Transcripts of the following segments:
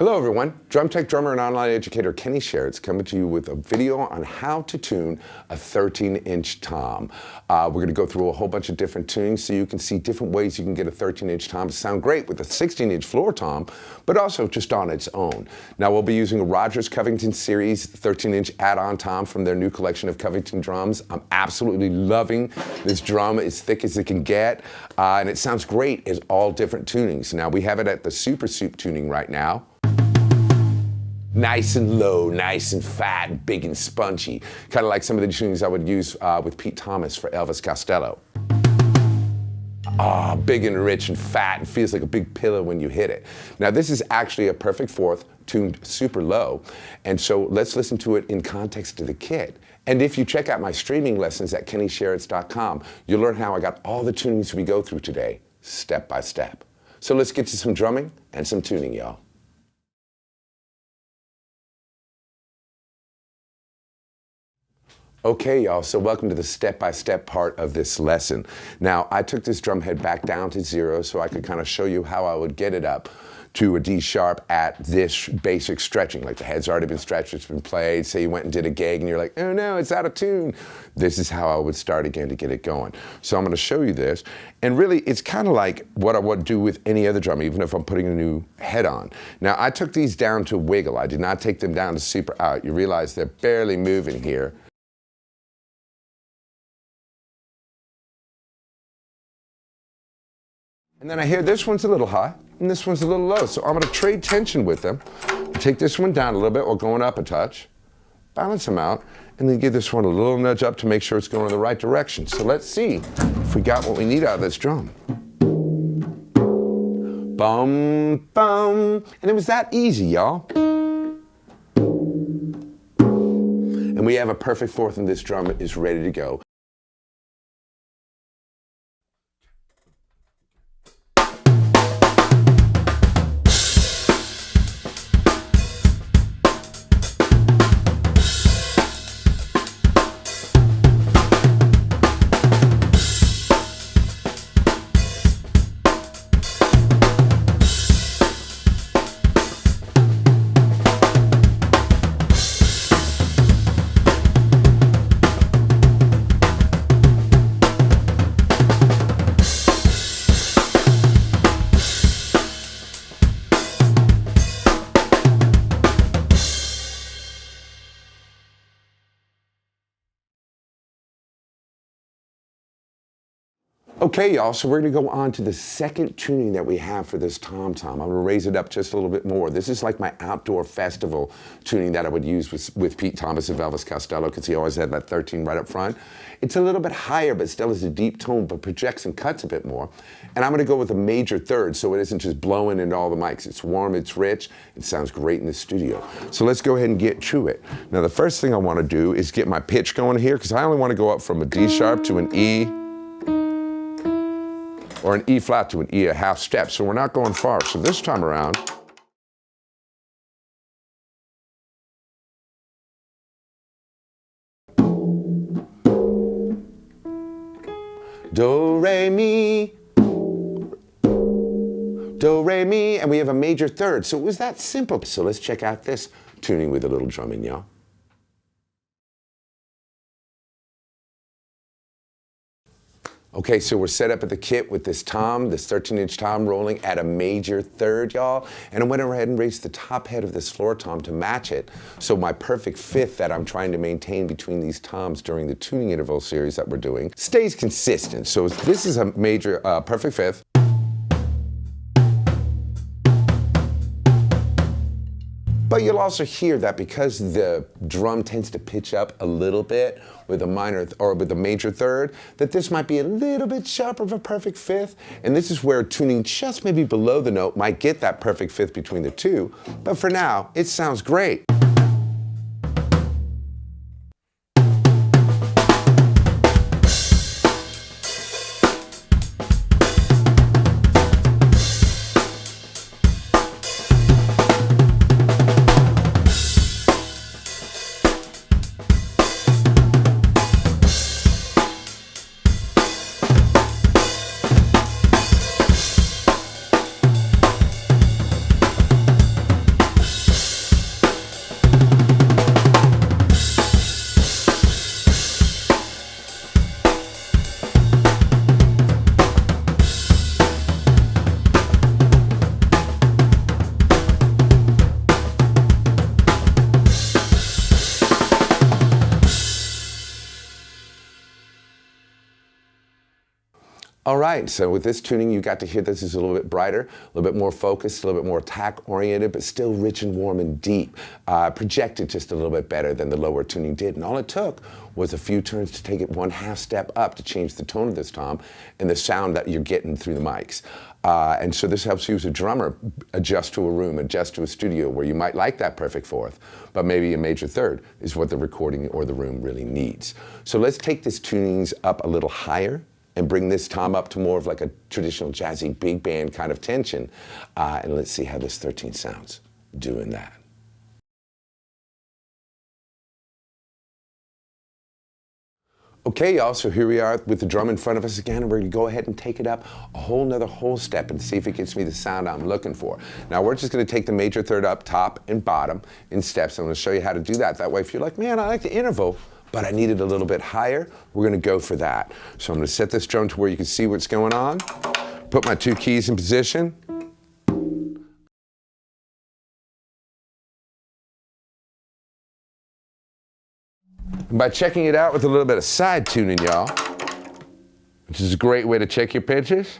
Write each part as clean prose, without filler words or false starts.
Hello everyone, drum tech drummer and online educator Kenny Sharretts coming to you with a video on how to tune a 13-inch tom. We're going to go through a whole bunch of different tunings so you can see different ways you can get a 13-inch tom to sound great with a 16-inch floor tom, but also just on its own. Now we'll be using a Rogers Covington Series 13-inch add-on tom from their new collection of Covington drums. I'm absolutely loving this drum, as thick as it can get, and it sounds great as all different tunings. Now we have it at the Super Soup tuning right now. Nice and low, nice and fat, and big and spongy. Kind of like some of the tunings I would use with Pete Thomas for Elvis Costello. Big and rich and fat, and feels like a big pillow when you hit it. Now this is actually a perfect fourth, tuned super low, and so let's listen to it in context of the kit. And if you check out my streaming lessons at kennysharretts.com, you'll learn how I got all the tunings we go through today, step by step. So let's get to some drumming and some tuning, y'all. Okay, y'all, so welcome to the step-by-step part of this lesson. Now, I took this drum head back down to 0 so I could kind of show you how I would get it up to a D sharp at this basic stretching. Like the head's already been stretched, it's been played, say you went and did a gig and you're like, oh no, it's out of tune. This is how I would start again to get it going. So I'm gonna show you this, and really it's kind of like what I would do with any other drum, even if I'm putting a new head on. Now I took these down to wiggle, I did not take them down to super out. You realize they're barely moving here. And then I hear this one's a little high, and this one's a little low, so I'm gonna trade tension with them. Take this one down a little bit while going up a touch, balance them out, and then give this one a little nudge up to make sure it's going in the right direction. So let's see if we got what we need out of this drum. Bum, bum, and it was that easy, y'all. And we have a perfect fourth, and this drum is ready to go. Okay, y'all, so we're gonna go on to the second tuning that we have for this tom-tom. I'm gonna raise it up just a little bit more. This is like my outdoor festival tuning that I would use with Pete Thomas of Elvis Costello, because he always had that 13 right up front. It's a little bit higher, but still is a deep tone, but projects and cuts a bit more. And I'm gonna go with a major third, so it isn't just blowing into all the mics. It's warm, it's rich, it sounds great in the studio. So let's go ahead and get to it. Now the first thing I wanna do is get my pitch going here, because I only wanna go up from a D sharp to an E, or an E flat to an E, a half step, so we're not going far. So this time around, do, re, mi, do, re, mi, and we have a major third. So it was that simple. So let's check out this tuning with a little drumming, y'all. Okay, so we're set up at the kit with this tom, this 13-inch tom rolling at a major third, y'all. And I went ahead and raised the top head of this floor tom to match it. So my perfect fifth that I'm trying to maintain between these toms during the tuning interval series that we're doing stays consistent. So this is a major perfect fifth. But you'll also hear that because the drum tends to pitch up a little bit with a minor or with a major third, that this might be a little bit sharper of a perfect fifth. And this is where tuning just maybe below the note might get that perfect fifth between the two. But for now, it sounds great. All right, so with this tuning, you got to hear this is a little bit brighter, a little bit more focused, a little bit more attack-oriented, but still rich and warm and deep. Projected just a little bit better than the lower tuning did. And all it took was a few turns to take it 1/2 step up to change the tone of this tom and the sound that you're getting through the mics. And so this helps you as a drummer adjust to a room, adjust to a studio where you might like that perfect fourth, but maybe a major third is what the recording or the room really needs. So let's take this tunings up a little higher and bring this tom up to more of like a traditional jazzy big band kind of tension. And let's see how this 13 sounds doing that. Okay, y'all, so here we are with the drum in front of us again, and we're gonna go ahead and take it up a whole step and see if it gets me the sound I'm looking for. Now, we're just gonna take the major third up, top and bottom in steps. I'm gonna show you how to do that. That way, if you're like, man, I like the interval, but I need it a little bit higher, we're gonna go for that. So I'm gonna set this drum to where you can see what's going on, put my 2 keys in position. And by checking it out with a little bit of side tuning, y'all, which is a great way to check your pitches,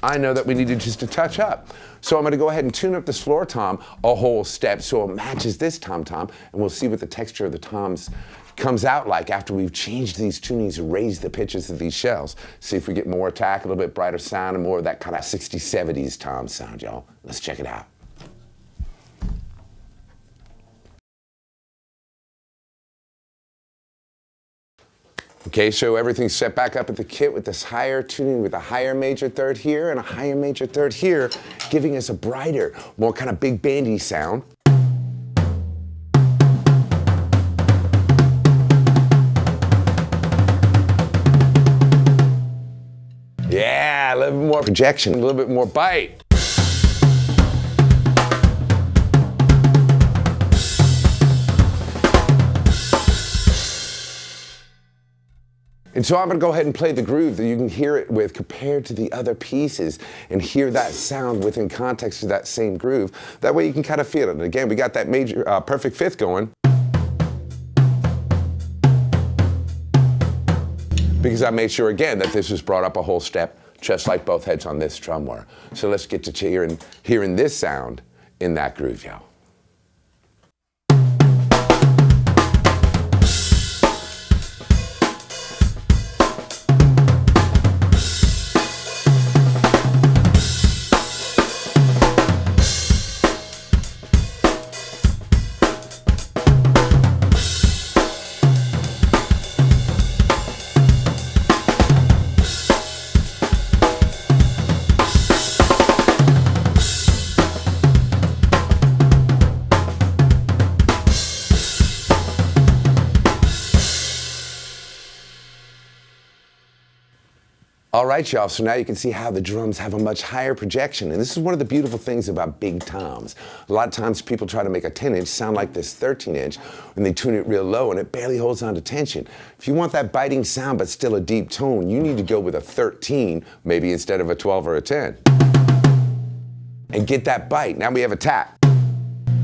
I know that we needed just a touch up. So I'm gonna go ahead and tune up this floor tom a whole step so it matches this tom-tom, and we'll see what the texture of the toms comes out like after we've changed these tunings and raised the pitches of these shells. See if we get more attack, a little bit brighter sound, and more of that kind of 60s, 70s tom sound, y'all. Let's check it out. Okay, so everything's set back up at the kit with this higher tuning with a higher major third here and a higher major third here, giving us a brighter, more kind of big bandy sound. Yeah, a little bit more projection, a little bit more bite. And so I'm gonna go ahead and play the groove that you can hear it with compared to the other pieces and hear that sound within context of that same groove. That way you can kind of feel it. And again, we got that major perfect fifth going. Because I made sure again that this was brought up a whole step, just like both heads on this drum were. So let's get to hearing this sound in that groove, y'all. All right, y'all, so now you can see how the drums have a much higher projection. And this is one of the beautiful things about big toms. A lot of times people try to make a 10-inch sound like this 13-inch when they tune it real low and it barely holds on to tension. If you want that biting sound but still a deep tone, you need to go with a 13 maybe instead of a 12 or a 10. And get that bite. Now we have attack.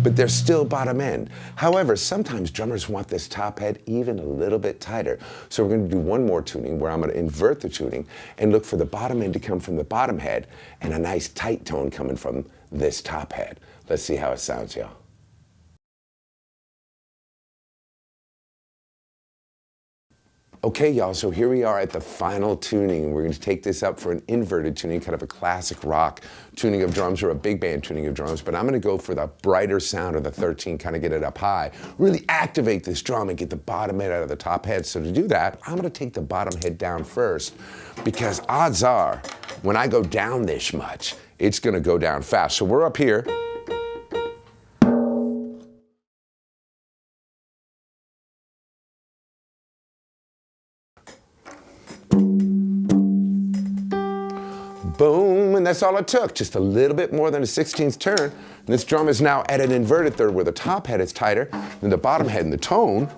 But they're still bottom end. However, sometimes drummers want this top head even a little bit tighter. So we're gonna do one more tuning where I'm gonna invert the tuning and look for the bottom end to come from the bottom head and a nice tight tone coming from this top head. Let's see how it sounds, y'all. Okay, y'all, so here we are at the final tuning. We're going to take this up for an inverted tuning, kind of a classic rock tuning of drums or a big band tuning of drums, but I'm going to go for the brighter sound of the 13, kind of get it up high, really activate this drum and get the bottom head out of the top head. So to do that, I'm going to take the bottom head down first, because odds are, when I go down this much, it's going to go down fast. So we're up here. Boom, and that's all it took, just a little bit more than a 16th turn. And this drum is now at an inverted third where the top head is tighter than the bottom head, and the tone,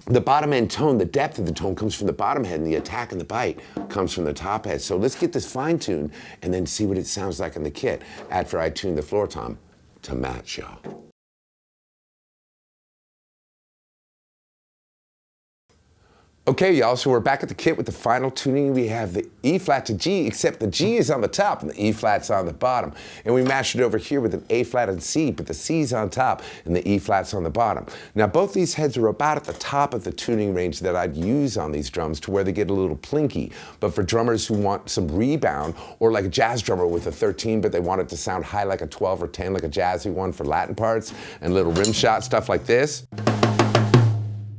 the bottom end tone, the depth of the tone comes from the bottom head, and the attack and the bite comes from the top head. So let's get this fine tuned and then see what it sounds like in the kit after I tune the floor tom to match, y'all. Okay, y'all, so we're back at the kit with the final tuning. We have the E flat to G, except the G is on the top and the E flat's on the bottom. And we matched it over here with an A flat and C, but the C's on top and the E flat's on the bottom. Now, both these heads are about at the top of the tuning range that I'd use on these drums to where they get a little plinky. But for drummers who want some rebound, or like a jazz drummer with a 13, but they want it to sound high like a 12 or 10, like a jazzy one for Latin parts, and little rim shot stuff like this,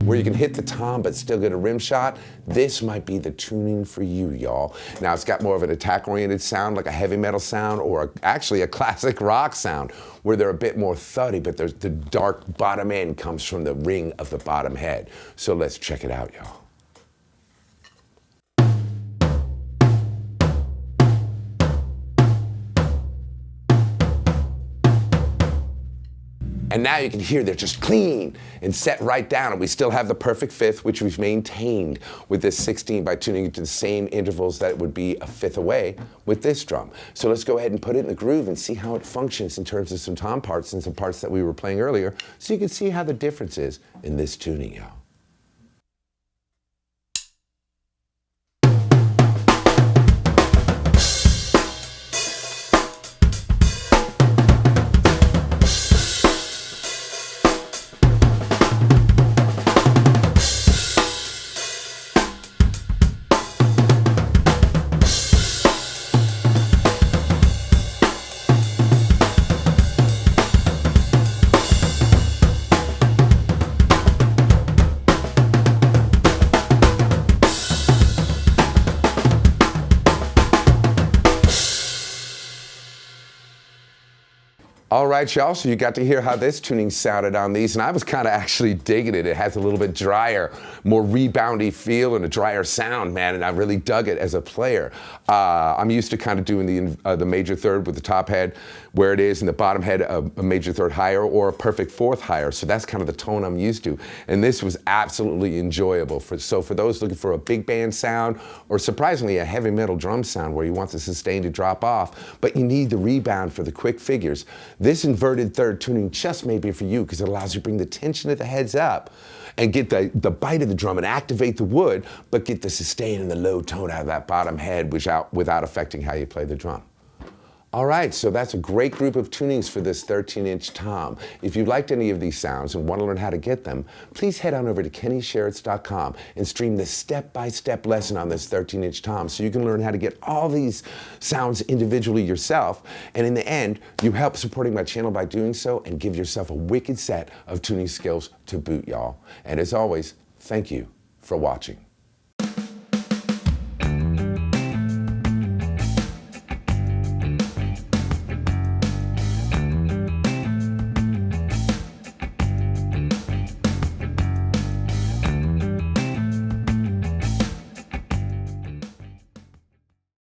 where you can hit the tom but still get a rim shot, this might be the tuning for you, y'all. Now, it's got more of an attack-oriented sound, like a heavy metal sound, or actually a classic rock sound, where they're a bit more thuddy, but the dark bottom end comes from the ring of the bottom head. So let's check it out, y'all. And now you can hear they're just clean and set right down. And we still have the perfect fifth, which we've maintained with this 16 by tuning it to the same intervals that it would be a fifth away with this drum. So let's go ahead and put it in the groove and see how it functions in terms of some tom parts and some parts that we were playing earlier, so you can see how the difference is in this tuning, y'all. All right, y'all, so you got to hear how this tuning sounded on these, and I was kind of actually digging it. It has a little bit drier, more reboundy feel and a drier sound, man, and I really dug it as a player. I'm used to kind of doing the major third with the top head where it is, and the bottom head a major third higher or a perfect fourth higher, so that's kind of the tone I'm used to. And this was absolutely enjoyable. So for those looking for a big band sound, or surprisingly a heavy metal drum sound where you want the sustain to drop off, but you need the rebound for the quick figures, this inverted third tuning just may be for you, because it allows you to bring the tension of the heads up and get the bite of the drum and activate the wood, but get the sustain and the low tone out of that bottom head without affecting how you play the drum. All right, so that's a great group of tunings for this 13-inch tom. If you liked any of these sounds and want to learn how to get them, please head on over to kennysharretts.com and stream the step-by-step lesson on this 13-inch tom, so you can learn how to get all these sounds individually yourself. And in the end, you help supporting my channel by doing so and give yourself a wicked set of tuning skills to boot, y'all. And as always, thank you for watching.